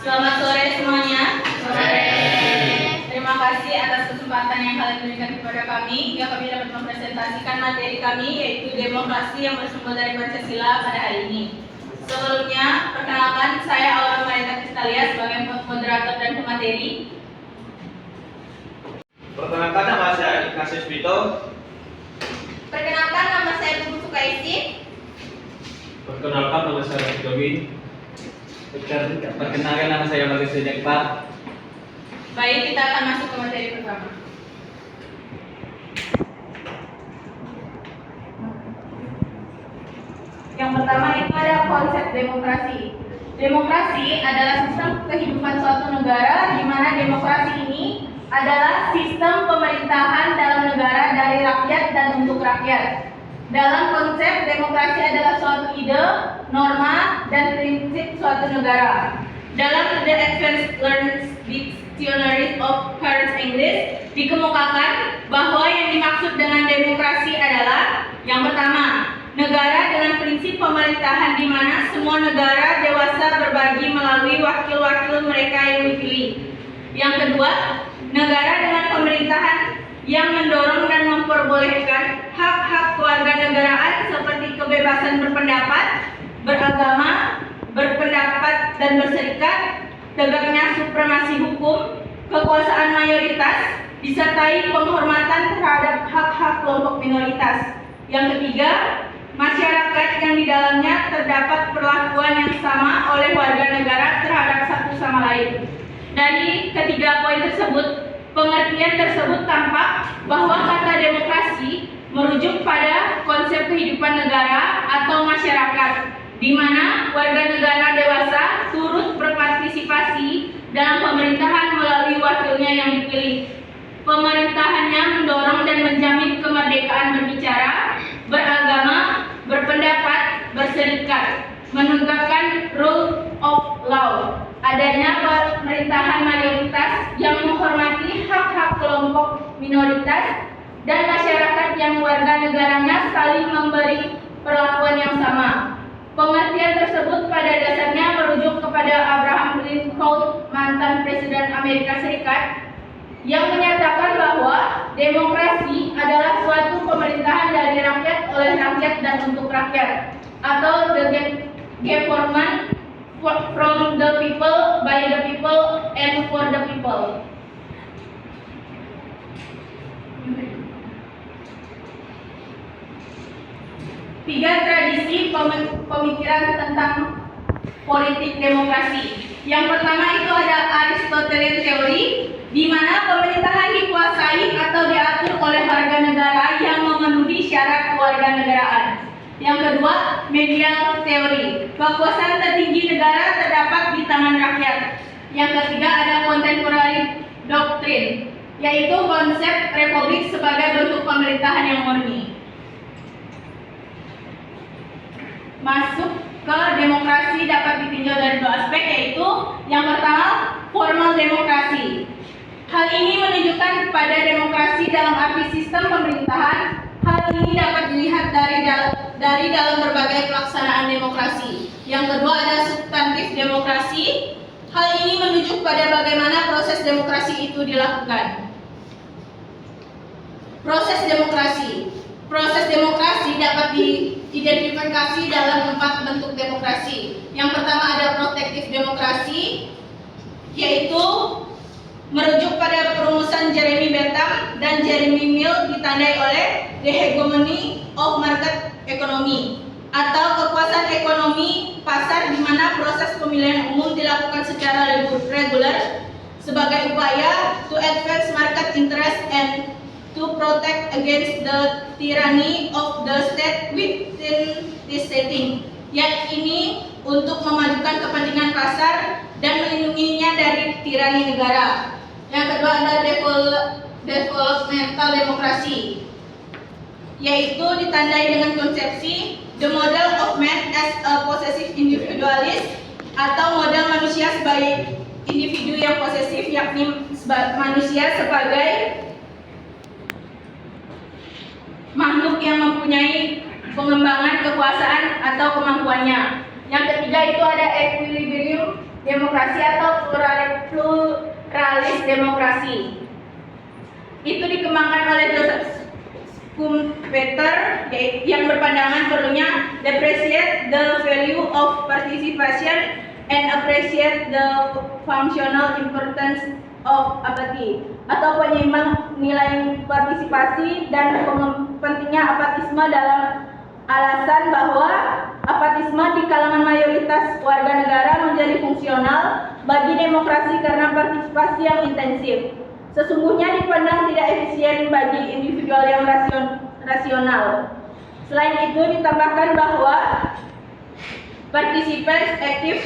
Selamat sore semuanya. Sore. Terima kasih atas kesempatan yang kalian berikan kepada kami hingga kami dapat mempresentasikan materi kami, yaitu demokrasi yang bersumber dari Pancasila pada hari ini. Sebelumnya, perkenalkan saya Aura Marita Kristalia sebagai moderator dan pemateri. Perkenalkan, nama saya Ignatius Vito. Perkenalkan, nama saya Putu Sukaisi. Perkenalkan, nama saya Rafi Jogi. Perkenalkan, nama saya Bagus Sejekpar. Baik, kita akan masuk ke materi pertama. Yang pertama itu ada konsep demokrasi. Demokrasi adalah sistem kehidupan suatu negara di mana demokrasi ini adalah sistem pemerintahan dalam negara dari rakyat dan untuk rakyat. Dalam konsep, demokrasi adalah suatu ide, norma, dan prinsip suatu negara. Dalam The Advanced Learned Dictionary of Current English dikemukakan bahwa yang dimaksud dengan demokrasi adalah yang pertama, negara dengan prinsip pemerintahan di mana semua negara dewasa berbagi melalui wakil-wakil mereka yang dipilih. Yang kedua, negara dengan pemerintahan yang mendorong dan memperbolehkan hak-hak kewarganegaraan seperti kebebasan berpendapat, beragama, berpendapat dan berserikat, tegaknya supremasi hukum, kekuasaan mayoritas, disertai penghormatan terhadap hak-hak kelompok minoritas. Yang ketiga, masyarakat yang di dalamnya terdapat perlakuan yang sama oleh warga negara terhadap satu sama lain. Dari ketiga poin tersebut, pengertian tersebut tampak bahwa kata demokrasi merujuk pada konsep kehidupan negara atau masyarakat, di mana warga negara dewasa turut berpartisipasi dalam pemerintahan melalui wakilnya yang dipilih. Pemerintahannya mendorong dan menjamin kemerdekaan berbicara, beragama, berpendapat, berserikat, menegakkan rule of law, adanya pemerintahan mayoritas yang menghormati hak-hak kelompok minoritas, dan masyarakat yang warga negaranya saling memberi perlakuan yang sama. Pengertian tersebut pada dasarnya merujuk kepada Abraham Lincoln, mantan Presiden Amerika Serikat, yang menyatakan bahwa demokrasi adalah suatu pemerintahan dari rakyat oleh rakyat dan untuk rakyat, atau the government from the people, by the people, and for the people. Tiga tradisi pemikiran tentang politik demokrasi. Yang pertama itu ada Aristotelian Theory, di mana pemerintahan dikuasai atau diatur oleh warga negara yang memenuhi syarat kewarganegaraan. Yang kedua, Medial Theory, kekuasaan tertinggi negara terdapat di tangan rakyat. Yang ketiga ada Contemporary Doctrine, yaitu konsep republik sebagai bentuk pemerintahan yang murni. Masuk ke demokrasi dapat ditinjau dari dua aspek, yaitu yang pertama, formal demokrasi. Hal ini menunjukkan pada demokrasi dalam arti sistem pemerintahan. Hal ini dapat dilihat dari dalam berbagai pelaksanaan demokrasi. Yang kedua ada substantif demokrasi. Hal ini menunjuk pada bagaimana proses demokrasi itu dilakukan. Proses demokrasi. Proses demokrasi dapat diidentifikasi dalam 4 bentuk demokrasi. Yang pertama ada protektif demokrasi, yaitu merujuk pada perumusan Jeremy Bentham dan Jeremy Mill, ditandai oleh the hegemony of market economy, atau kekuasaan ekonomi pasar di mana proses pemilihan umum dilakukan secara reguler sebagai upaya to advance market interest and to protect against the tyranny of the state within this setting. Yang ini untuk memajukan kepentingan pasar dan melindunginya dari tirani negara. Yang kedua ada developmental demokrasi, yaitu ditandai dengan konsepsi the model of man as a possessive individualist, atau model manusia sebagai individu yang posesif, yakni manusia sebagai makhluk yang mempunyai pengembangan kekuasaan atau kemampuannya. Yang ketiga itu ada equilibrium demokrasi atau pluralis demokrasi. Itu dikembangkan oleh Joseph Schumpeter yang berpandangan perlunya depreciate the value of participation and appreciate the functional importance of apathy, atau penyeimbang nilai partisipasi dan pentingnya apatisme dalam alasan bahwa apatisme di kalangan mayoritas warga negara menjadi fungsional bagi demokrasi karena partisipasi yang intensif. Sesungguhnya dipandang tidak efisien bagi individual yang rasional. Selain itu ditambahkan bahwa participants active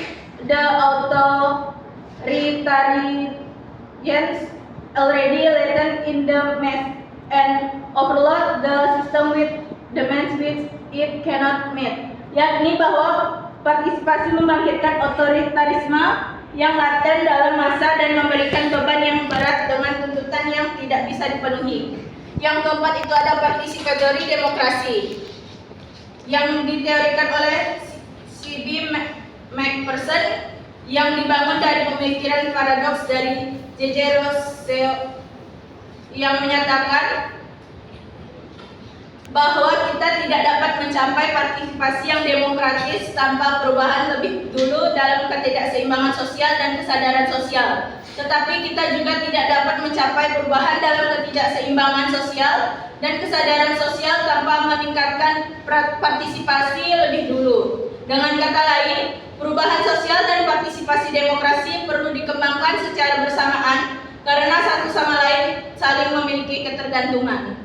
the authoritarians already latent in the mass and overload the system with demands which it cannot meet. Yakni bahwa partisipasi membangkitkan otoritarisme yang laten dalam massa dan memberikan beban yang berat dengan tuntutan yang tidak bisa dipenuhi. Yang keempat itu ada participatory demokrasi yang diteorikan oleh C.B. Macpherson yang dibangun dari pemikiran paradoks dari J.J. Rousseau yang menyatakan bahwa kita tidak dapat mencapai partisipasi yang demokratis tanpa perubahan lebih dulu dalam ketidakseimbangan sosial dan kesadaran sosial. Tetapi kita juga tidak dapat mencapai perubahan dalam ketidakseimbangan sosial dan kesadaran sosial tanpa meningkatkan partisipasi lebih dulu. Dengan kata lain, perubahan sosial dan partisipasi demokrasi perlu dikembangkan secara bersamaan karena satu sama lain saling memiliki ketergantungan.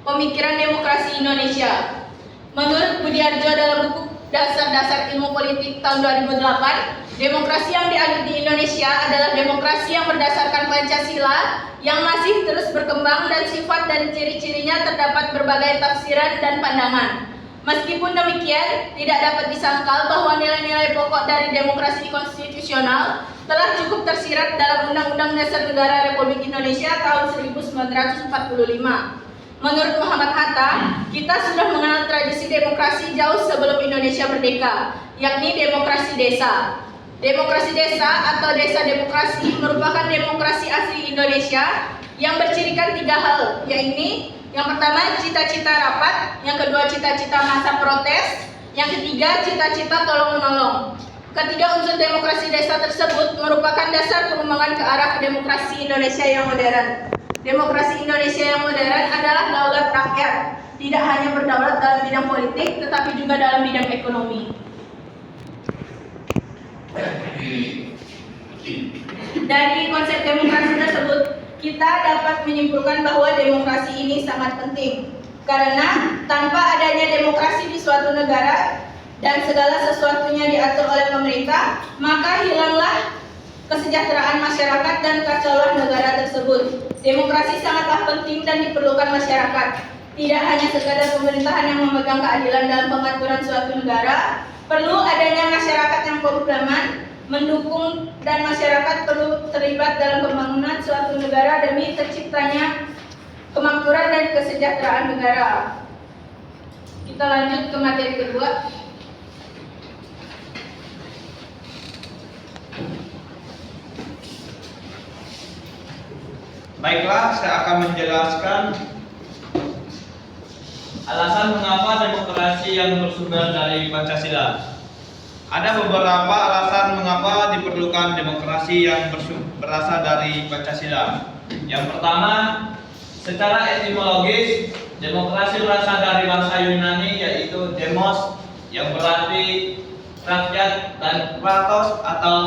Pemikiran demokrasi Indonesia. Menurut Budiarjo dalam buku Dasar-Dasar Ilmu Politik tahun 2008, demokrasi yang dianut di Indonesia adalah demokrasi yang berdasarkan Pancasila yang masih terus berkembang dan sifat dan ciri-cirinya terdapat berbagai tafsiran dan pandangan. Meskipun demikian, tidak dapat disangkal bahwa nilai-nilai pokok dari demokrasi konstitusional telah cukup tersirat dalam Undang-Undang Dasar Negara Republik Indonesia tahun 1945. Menurut Muhammad Hatta, kita sudah mengenal tradisi demokrasi jauh sebelum Indonesia merdeka, yakni demokrasi desa. Demokrasi desa atau desa demokrasi merupakan demokrasi asli Indonesia yang bercirikan 3 hal, yaitu yang pertama cita-cita rapat, yang kedua cita-cita masa protes, yang ketiga cita-cita tolong-menolong. Ketiga unsur demokrasi desa tersebut merupakan dasar pengembangan ke arah demokrasi Indonesia yang modern. Demokrasi Indonesia yang modern adalah daulat rakyat, tidak hanya berdaulat dalam bidang politik, tetapi juga dalam bidang ekonomi. Dari konsep demokrasi tersebut, kita dapat menyimpulkan bahwa demokrasi ini sangat penting, karena tanpa adanya demokrasi di suatu negara dan segala sesuatunya diatur oleh pemerintah, maka hilanglah kesejahteraan masyarakat dan kacaulah negara tersebut. Demokrasi sangatlah penting dan diperlukan masyarakat. Tidak hanya sekadar pemerintahan yang memegang keadilan dalam pengaturan suatu negara, perlu adanya masyarakat yang programan, mendukung, dan masyarakat perlu terlibat dalam pembangunan suatu negara demi terciptanya kemakmuran dan kesejahteraan negara. Kita lanjut ke materi kedua. Baiklah, saya akan menjelaskan alasan mengapa demokrasi yang bersumber dari Pancasila. Ada beberapa alasan mengapa diperlukan demokrasi yang berasal dari Pancasila. Yang pertama, secara etimologis, demokrasi berasal dari bahasa Yunani yaitu demos yang berarti rakyat dan kratos atau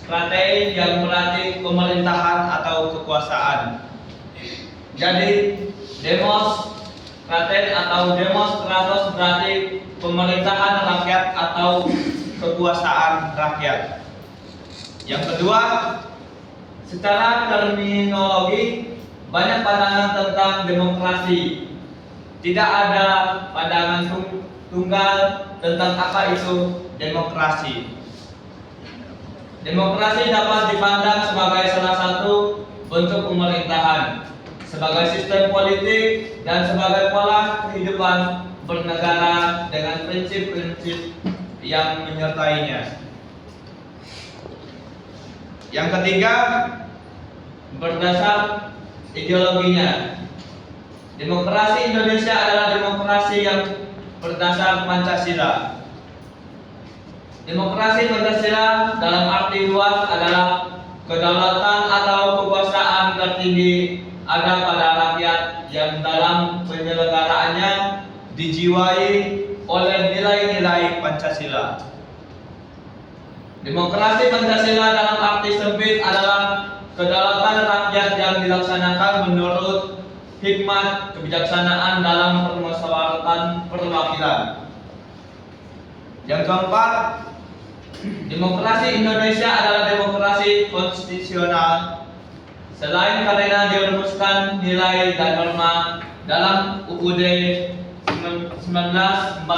kratein yang berarti pemerintahan atau kekuasaan. Jadi demos, kratein atau demos, kratos berarti pemerintahan rakyat atau kekuasaan rakyat. Yang kedua, secara terminologi banyak pandangan tentang demokrasi. Tidak ada pandangan tunggal tentang apa itu demokrasi. Demokrasi dapat dipandang sebagai salah satu bentuk pemerintahan, sebagai sistem politik, dan sebagai pola kehidupan bernegara dengan prinsip-prinsip yang menyertainya. Yang ketiga, berdasar ideologinya. Demokrasi Indonesia adalah demokrasi yang berdasar Pancasila. Demokrasi Pancasila dalam arti luas adalah kedaulatan atau kekuasaan tertinggi ada pada rakyat yang dalam penyelenggaraannya dijiwai oleh nilai-nilai Pancasila. Demokrasi Pancasila dalam arti sempit adalah kedaulatan rakyat yang dilaksanakan menurut hikmat kebijaksanaan dalam permusyawaratan perwakilan. Yang keempat, demokrasi Indonesia adalah demokrasi konstitusional. Selain karena dirumuskan nilai dan norma dalam UUD 1945,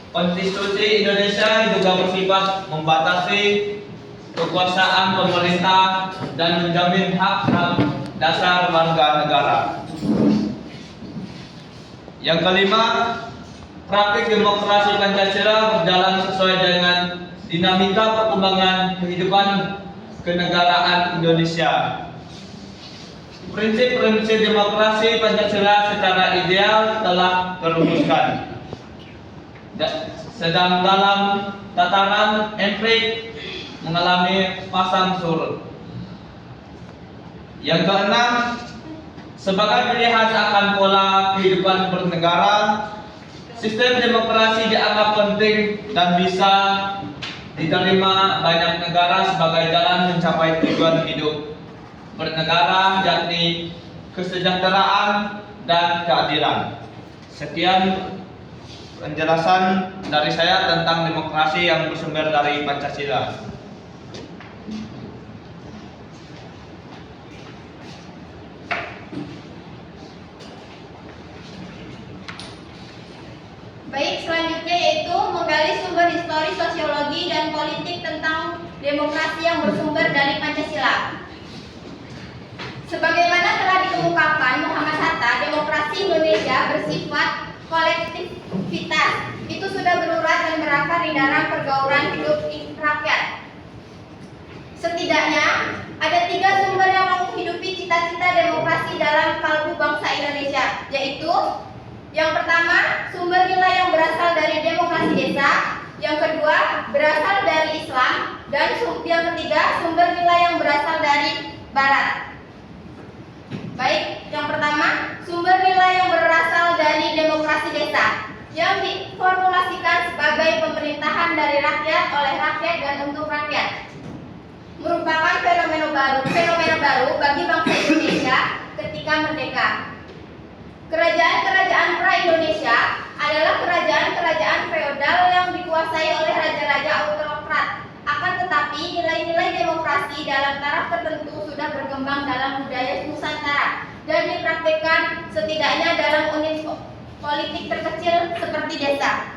Konstitusi Indonesia juga bersifat membatasi kekuasaan pemerintah dan menjamin hak-hak dasar warga negara. Yang kelima, praktik demokrasi Pancasila berjalan sesuai dengan dinamika perkembangan kehidupan kenegaraan Indonesia. Prinsip-prinsip demokrasi Pancasila secara ideal telah terumuskan. Sedang dalam tataran empirik mengalami pasang surut. Yang keenam, sebagai pilihan akan pola kehidupan bernegara, sistem demokrasi dianggap penting dan bisa diterima banyak negara sebagai jalan mencapai tujuan hidup bernegara, yakni kesejahteraan dan keadilan. Sekian penjelasan dari saya tentang demokrasi yang bersumber dari Pancasila. Baik, selanjutnya yaitu menggali sumber histori, sosiologi, dan politik tentang demokrasi yang bersumber dari Pancasila. Sebagaimana telah dikemukakan Muhammad Hatta, demokrasi Indonesia bersifat kolektivitas. Itu sudah berurat dan berakar di dalam pergaulan hidup rakyat. Setidaknya ada 3 sumber yang menghidupi cita-cita demokrasi dalam kalbu bangsa Indonesia, yaitu yang pertama, sumber nilai yang berasal dari demokrasi desa. Yang kedua, berasal dari Islam. Dan yang ketiga, sumber nilai yang berasal dari Barat. Baik, yang pertama, sumber nilai yang berasal dari demokrasi desa, yang diformulasikan sebagai pemerintahan dari rakyat, oleh rakyat, dan untuk rakyat, merupakan fenomena baru bagi bangsa Indonesia ketika merdeka. Kerajaan-kerajaan pra-Indonesia adalah kerajaan-kerajaan feodal yang dikuasai oleh raja-raja autokrat. Akan tetapi, nilai-nilai demokrasi dalam taraf tertentu sudah berkembang dalam budaya Nusantara dan dipraktikkan setidaknya dalam unit politik terkecil seperti desa.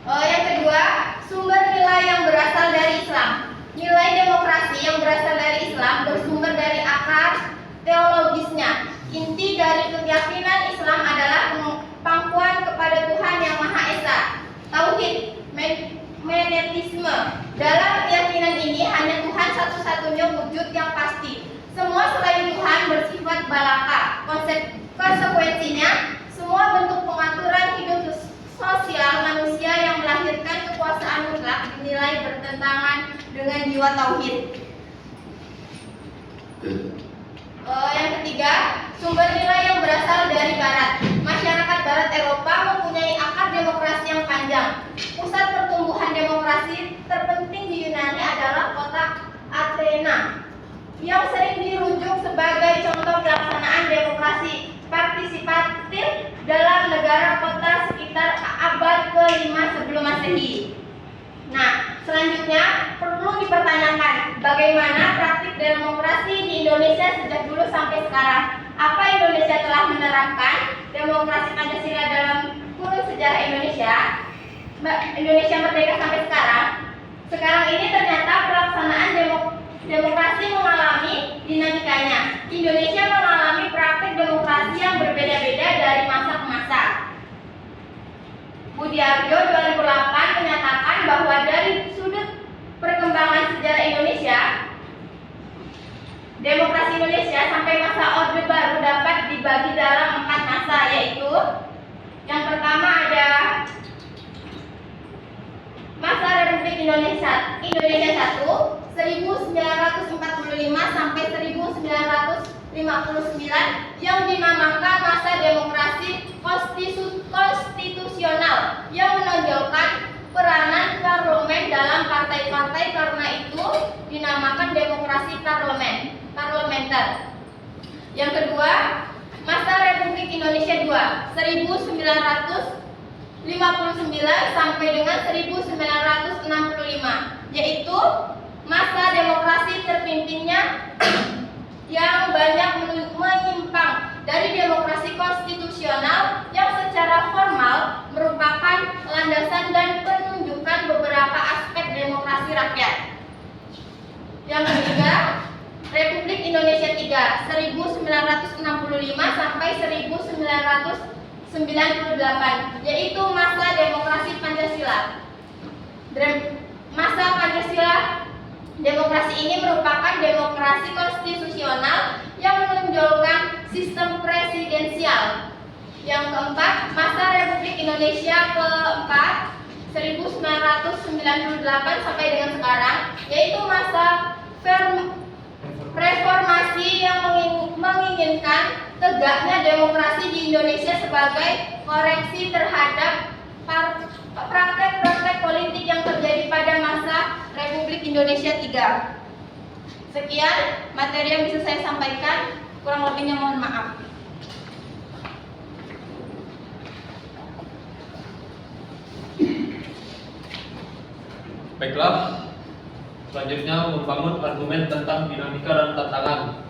Yang kedua, sumber nilai yang berasal dari Islam. Nilai demokrasi yang berasal dari Islam bersumber dari akar teologisnya. Inti dari keyakinan Islam adalah pangkuan kepada Tuhan Yang Maha Esa, tauhid, monoteisme. Dalam keyakinan ini hanya Tuhan satu-satunya wujud yang pasti. Semua selain Tuhan bersifat balaka. Konsekuensinya, semua bentuk pengaturan hidup sosial manusia yang melahirkan kekuasaan mutlak dinilai bertentangan dengan jiwa tauhid. Yang ketiga, sumber nilai yang berasal dari Barat. Masyarakat Barat Eropa mempunyai akar demokrasi yang panjang. Pusat pertumbuhan demokrasi terpenting di Yunani adalah kota Athena, yang sering dirujuk sebagai contoh pelaksanaan demokrasi partisipatif dalam negara kota sekitar abad ke-5 sebelum Masehi. Nah, selanjutnya perlu dipertanyakan bagaimana praktik demokrasi di Indonesia sejak dulu sampai sekarang. Apa Indonesia telah menerapkan demokrasi Pancasila dalam kurun sejarah Indonesia merdeka sampai sekarang? Sekarang ini ternyata pelaksanaan demokrasi mengalami dinamikanya. Indonesia mengalami praktik demokrasi yang berbeda-beda dari masa ke masa. Sudiarjo 2008 menyatakan bahwa dari sudut perkembangan sejarah Indonesia, demokrasi Indonesia sampai masa Orde Baru dapat dibagi dalam 4 masa, yaitu yang pertama ada masa Republik Indonesia 1 1945 sampai 1959 yang dinamakan masa demokrasi konstitusional yang menonjolkan peranan parlemen dalam partai-partai, karena itu dinamakan demokrasi parlementer. Yang kedua, masa Republik Indonesia 2 1959 sampai dengan 1965, yaitu masa demokrasi terpimpinnya yang banyak menyimpang dari demokrasi konstitusional yang secara formal merupakan landasan dan penunjukan beberapa aspek demokrasi rakyat. Yang ketiga, Republik Indonesia 3 1965 sampai 1998, yaitu masa demokrasi Pancasila. Masa Pancasila demokrasi ini merupakan demokrasi konstitusional yang menonjolkan sistem presidensial. Yang keempat, masa Republik Indonesia keempat 1998 sampai dengan sekarang, yaitu masa reformasi yang menginginkan tegaknya demokrasi di Indonesia sebagai koreksi terhadap praktek-praktek politik yang terjadi pada masa Republik Indonesia 3. Sekian materi yang bisa saya sampaikan, kurang lebihnya mohon maaf. Baiklah, selanjutnya membangun argumen tentang dinamika dan tantangan.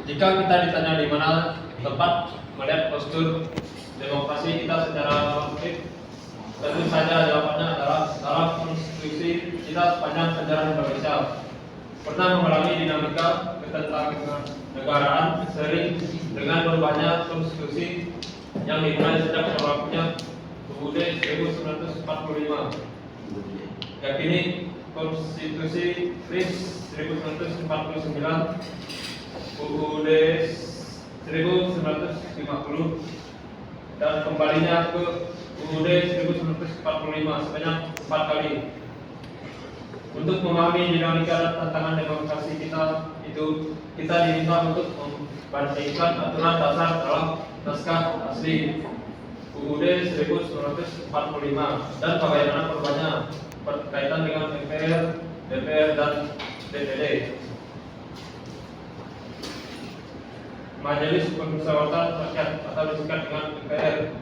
Jika kita ditanya di mana tempat melihat postur demokrasi kita secara politik, tentu saja jawabannya adalah dalam konstitusi kita sepanjang sejarah Indonesia pernah mengalami dinamika ketatanegaraan sering dengan berubahnya konstitusi yang dimulai sejak berlakunya UUD 1945. Yakini konstitusi RIS 1949, UUD 1950 dan kembalinya ke UUD 1945 sebanyak 4 kali. Untuk memahami dinamika dan tantangan demokrasi kita itu, kita diminta untuk membandingkan aturan dasar dalam naskah asli UUD 1945 dan bagaimana perubahannya berkaitan dengan MPR, DPR dan DPD. Majelis Permusyawaratan Rakyat atau disingkat dengan MPR.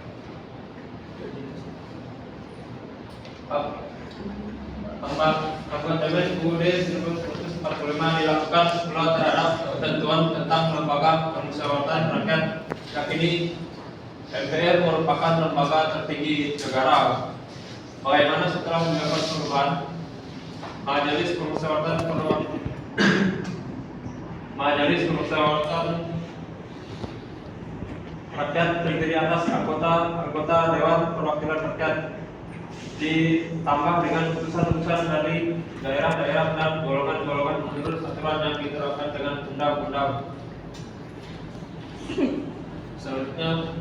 Amandemen UUD 1945 dilakukan pula terhadap ketentuan tentang lembaga permusyawaratan rakyat. Yakini MPR merupakan lembaga tertinggi negara. Bagaimana setelah mendapat perubahan, Majelis Permusyawaratan Rakyat terdiri atas anggota Dewan Perwakilan Rakyat ditambah dengan putusan-putusan dari daerah-daerah dan golongan-golongan menurut aturan yang diterapkan dengan undang-undang. Selanjutnya,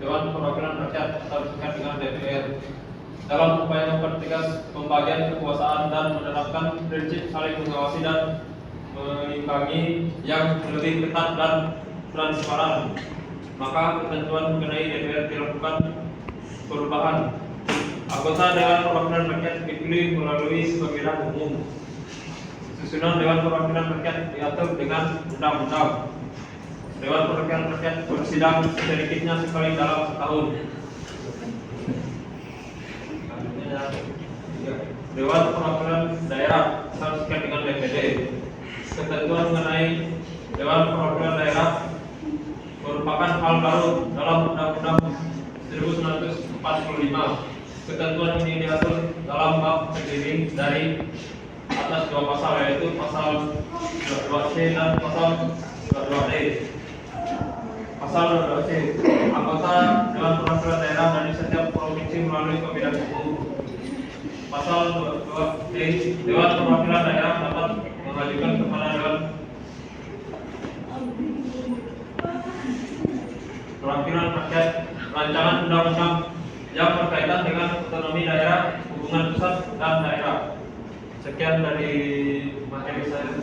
Dewan Perwakilan Rakyat atau disingkat dengan DPR. Dalam upaya mempertegas pembagian kekuasaan dan menerapkan prinsip saling mengawasi dan mengimbangi yang lebih ketat dan transparan, maka ketentuan mengenai DPR dilakukan perubahan. Anggota Dewan Perwakilan Rakyat dipilih melalui pemilihan umum. Susunan Dewan Perwakilan Rakyat diatur dengan undang-undang. Dewan Perwakilan Rakyat bersidang sedikitnya sekali dalam setahun. Dewan Perwakilan Daerah disingkat dengan DPD. Ketentuan mengenai Dewan Perwakilan Daerah merupakan hal baru dalam Undang-Undang 1945. Ketentuan ini diatur dalam bab terdiri dari atas 2 pasal, yaitu pasal 22C dan pasal 22D. Pasal 22C, anggota Dewan Perwakilan Daerah dari setiap provinsi provinsi melalui pembinaan hukum. Pasal 2 Dewan Perwakilan Daerah dapat mengajukan kepada Dewan Perwakilan Rakyat rancangan undang-undang yang berkaitan dengan otonomi daerah, hubungan pusat dan daerah. Sekian dari materi saya.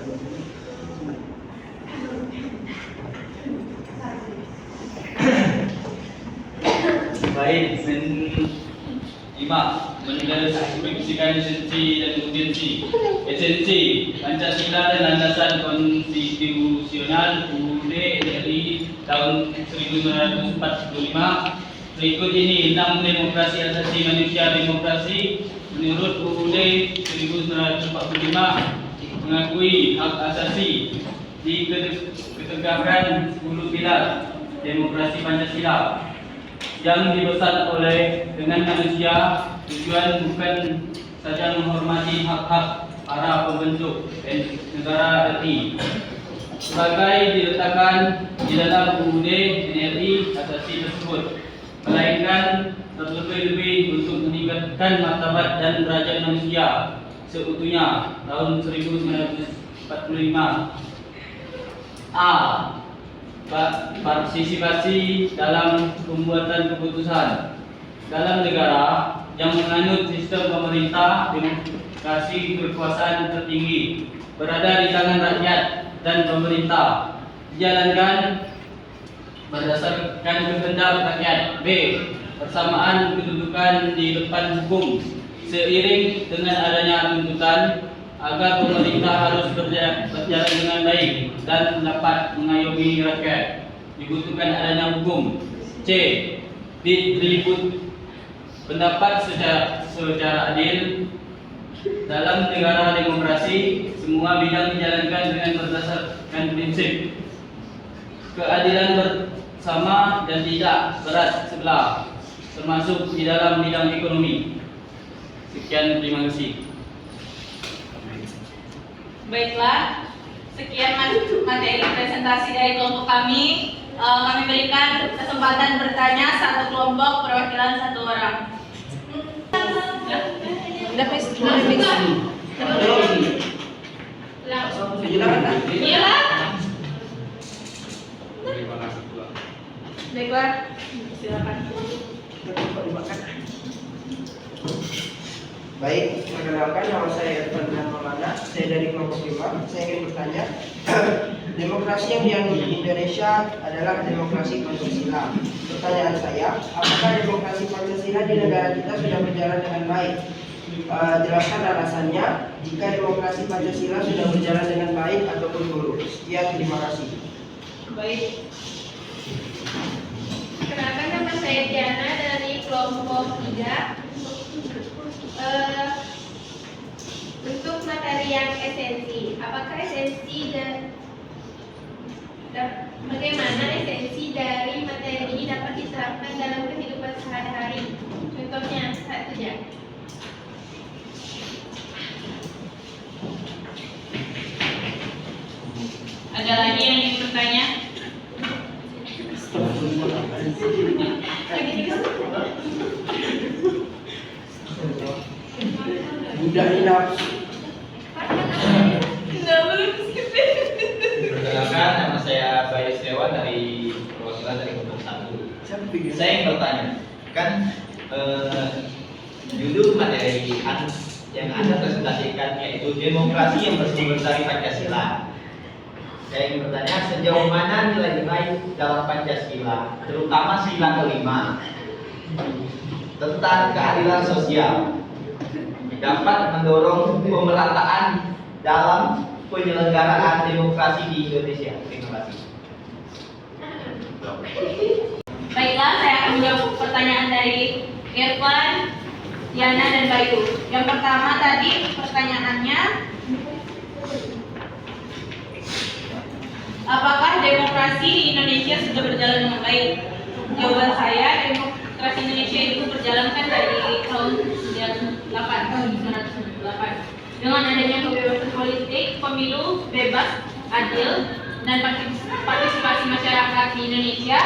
Baik, mendeskripsikan esensi dan urgensi. Esensi Pancasila dan landasan konstitusional UUD RI tahun 1945. Berikut ini 6 demokrasi asasi manusia. Demokrasi menurut UUD 1945 mengakui hak asasi di ketegangan 10 pilar demokrasi Pancasila yang dipesan oleh dengan manusia. Tujuan bukan saja menghormati hak-hak para pembentuk negara RI sebagai diletakkan di dalam UUD RI asasi tersebut, melainkan terlebih-lebih untuk meningkatkan martabat dan derajat manusia seutuhnya tahun 1945. A. Partisipasi dalam pembuatan keputusan dalam negara yang menganut sistem pemerintah demokrasi kekuasaan tertinggi berada di tangan rakyat dan pemerintah dijalankan berdasarkan kehendak rakyat. B. Persamaan kedudukan di depan hukum seiring dengan adanya tuntutan agar pemerintah harus berjalan dengan baik dan dapat mengayomi rakyat, dibutuhkan adanya hukum. C. Diliput pendapat secara adil dalam negara demokrasi. Semua bidang dijalankan dengan berdasarkan prinsip keadilan bersama dan tidak berat sebelah, termasuk di dalam bidang ekonomi. Sekian, terima kasih. Baiklah, sekian materi presentasi dari kelompok kami. Kami berikan kesempatan bertanya satu kelompok perwakilan satu orang. Iya. Baiklah, silakan. Baik, perkenalkan nama saya Irfan Maulana, saya dari kelompok 5. Saya ingin bertanya, demokrasi yang dianut di Indonesia adalah demokrasi Pancasila. Pertanyaan saya, apakah demokrasi Pancasila di negara kita sudah berjalan dengan baik? Jelaskan alasannya jika demokrasi Pancasila sudah berjalan dengan baik ataupun buruk. Sekian, terima kasih. Baik. Kenalkan, nama saya Diana dari kelompok 3. Untuk materi yang esensi, apakah esensi dan bagaimana esensi dari materi ini dapat diterapkan dalam kehidupan sehari-hari? Contohnya saja. Ada lagi yang ingin bertanya? Budak nafsu. Perkenalkan, nama saya Bayu Setiawan dari perwakilan dari kelompok 1. Saya yang bertanya, kan judul materi yang Anda presentasikan yaitu demokrasi yang bersumber dari Pancasila. Saya ingin bertanya, sejauh mana nilai-nilai dalam Pancasila, terutama sila kelima tentang keadilan sosial, dapat mendorong pemerataan dalam penyelenggaraan demokrasi di Indonesia. Terima kasih. Baiklah, saya akan menjawab pertanyaan dari Irfan, Diana, dan Bayu. Yang pertama tadi pertanyaannya, apakah demokrasi di Indonesia sudah berjalan dengan baik? Jawaban saya, demokrasi Indonesia itu berjalan kan dari tahun 1998. Dengan adanya kebebasan politik, pemilu bebas, adil, dan partisipasi masyarakat di Indonesia,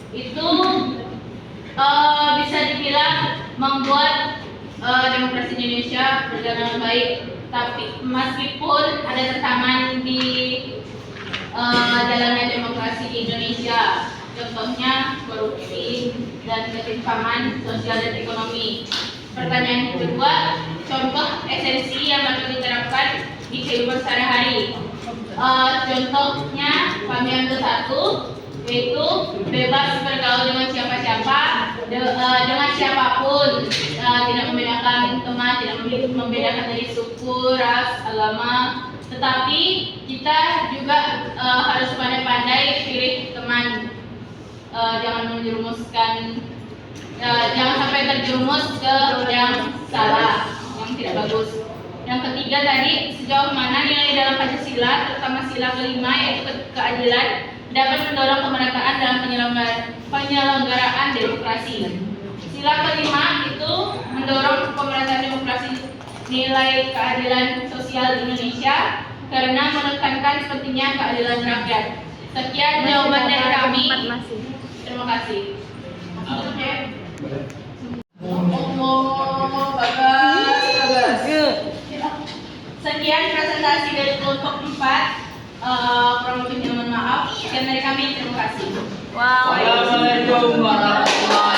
itu bisa dibilang membuat demokrasi Indonesia berjalan dengan baik. Tapi meskipun ada tantangan di jalannya demokrasi di Indonesia, contohnya korupsi dan ketimpangan sosial dan ekonomi. Pertanyaan kedua, contoh esensi yang dapat diterapkan di kehidupan sehari-hari. Contohnya kami ambil satu, yaitu bebas bergaul dengan siapa-siapa, dengan siapapun, tidak membedakan teman, tidak membedakan dari suku, ras, agama. Tetapi kita juga harus pandai-pandai pilih teman, jangan menjerumuskan, jangan sampai terjerumus ke yang salah, yang tidak bagus. Yang ketiga tadi, sejauh mana nilai dalam Pancasila, terutama sila kelima yaitu keadilan, dapat mendorong pemerataan dalam penyelenggaraan demokrasi. Sila kelima itu mendorong pemerataan demokrasi, nilai keadilan sosial di Indonesia karena menekankan pentingnya keadilan rakyat. Sekian jawaban dari kami. Terima kasih. Sekian presentasi dari kelompok 4. Kurang lebihnya mohon maaf. Sekian dari kami. Terima kasih. Assalamualaikum warahmatullahi